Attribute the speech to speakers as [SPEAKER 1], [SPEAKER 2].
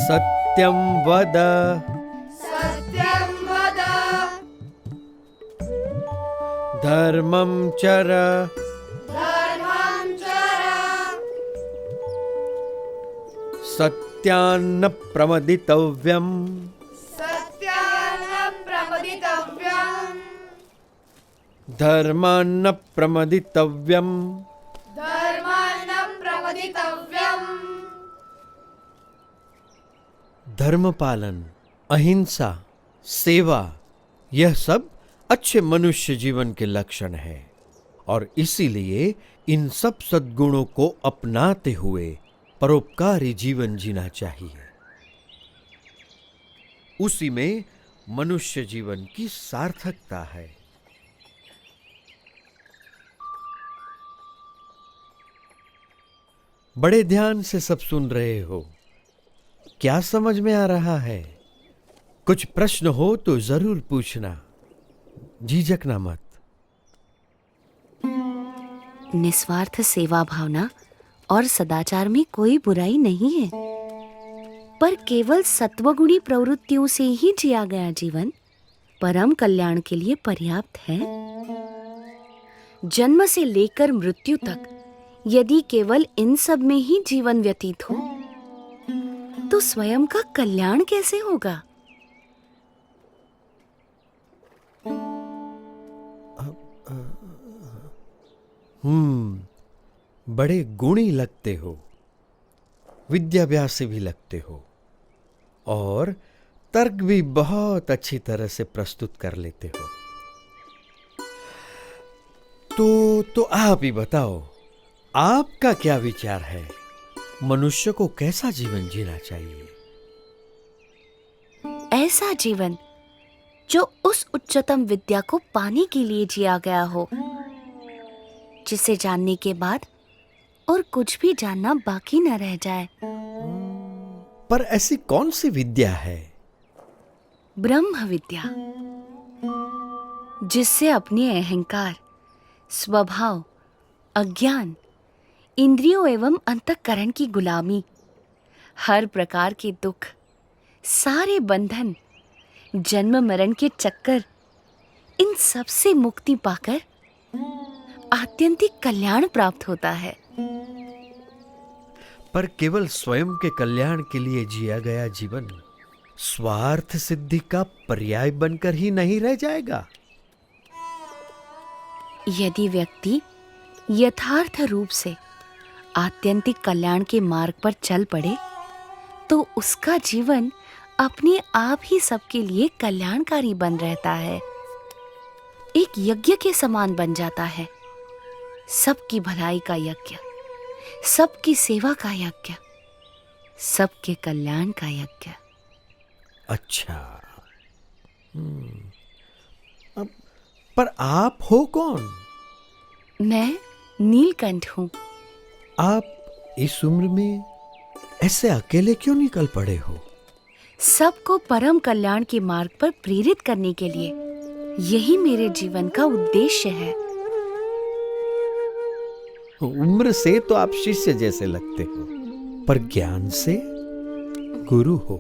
[SPEAKER 1] सत्यं वद
[SPEAKER 2] सत्यं वद
[SPEAKER 1] धर्मं चर
[SPEAKER 2] धर्मं चर
[SPEAKER 1] सत्यान्न प्रमदितव्यम्
[SPEAKER 2] सत्यान्न प्रमदितव्यम्
[SPEAKER 1] धर्मान्न प्रमदितव्यम्
[SPEAKER 2] धर्मान्न प्रमदितव्यम्।
[SPEAKER 1] धर्म पालन, अहिंसा, सेवा, यह सब अच्छे मनुष्य जीवन के लक्षण हैं और इसीलिए इन सब सद्गुणों को अपनाते हुए परोपकारी जीवन जीना चाहिए। उसी में मनुष्य जीवन की सार्थकता है। बड़े ध्यान से सब सुन रहे हो। क्या समझ में आ रहा है? कुछ प्रश्न हो तो जरूर पूछना, झिझकना मत।
[SPEAKER 3] निस्वार्थ सेवा भावना और सदाचार में कोई बुराई नहीं है, पर केवल सत्वगुणी प्रवृत्तियों से ही जिया गया जीवन परम कल्याण के लिए पर्याप्त है। जन्म से लेकर मृत्यु तक यदि केवल इन सब में ही जीवन व्यतीत हो तो स्वयं का कल्याण कैसे होगा?
[SPEAKER 1] बड़े गुणी लगते हो, विद्याभ्यासी भी लगते हो और तर्क भी बहुत अच्छी तरह से प्रस्तुत कर लेते हो। तो आप ही बताओ, आपका क्या विचार है? मनुष्य को कैसा जीवन जीना चाहिए?
[SPEAKER 3] ऐसा जीवन जो उस उच्चतम विद्या को पाने के लिए जिया गया हो, जिसे जानने के बाद और कुछ भी जानना बाकी न रह जाए।
[SPEAKER 1] पर ऐसी कौन सी विद्या है?
[SPEAKER 3] ब्रह्म विद्या, जिससे अपने अहंकार, स्वभाव, अज्ञान, इंद्रियों एवं अंतःकरण की गुलामी, हर प्रकार के दुख, सारे बंधन, जन्म मरण के चक्कर, इन सब से मुक्ति पाकर आत्यंतिक कल्याण प्राप्त होता है।
[SPEAKER 1] पर केवल स्वयं के कल्याण के लिए जिया गया जीवन स्वार्थ सिद्धि का पर्याय बनकर ही नहीं रह जाएगा।
[SPEAKER 3] यदि व्यक्ति यथार्थ रूप से आत्यंतिक कल्याण के मार्ग पर चल पड़े तो उसका जीवन अपने आप ही सबके लिए कल्याणकारी बन रहता है, एक यज्ञ के समान बन जाता है। सबकी भलाई का यज्ञ, सबकी सेवा का यज्ञ, सबके कल्याण का यज्ञ।
[SPEAKER 1] अच्छा, पर आप हो कौन?
[SPEAKER 3] मैं नीलकंठ हूँ।
[SPEAKER 1] आप इस उम्र में ऐसे अकेले क्यों निकल पड़े हो?
[SPEAKER 3] सबको परम कल्याण के मार्ग पर प्रेरित करने के लिए यही मेरे जीवन का उद्देश्य है।
[SPEAKER 1] उम्र से तो आप शिष्य जैसे लगते हो, पर ज्ञान से गुरु हो।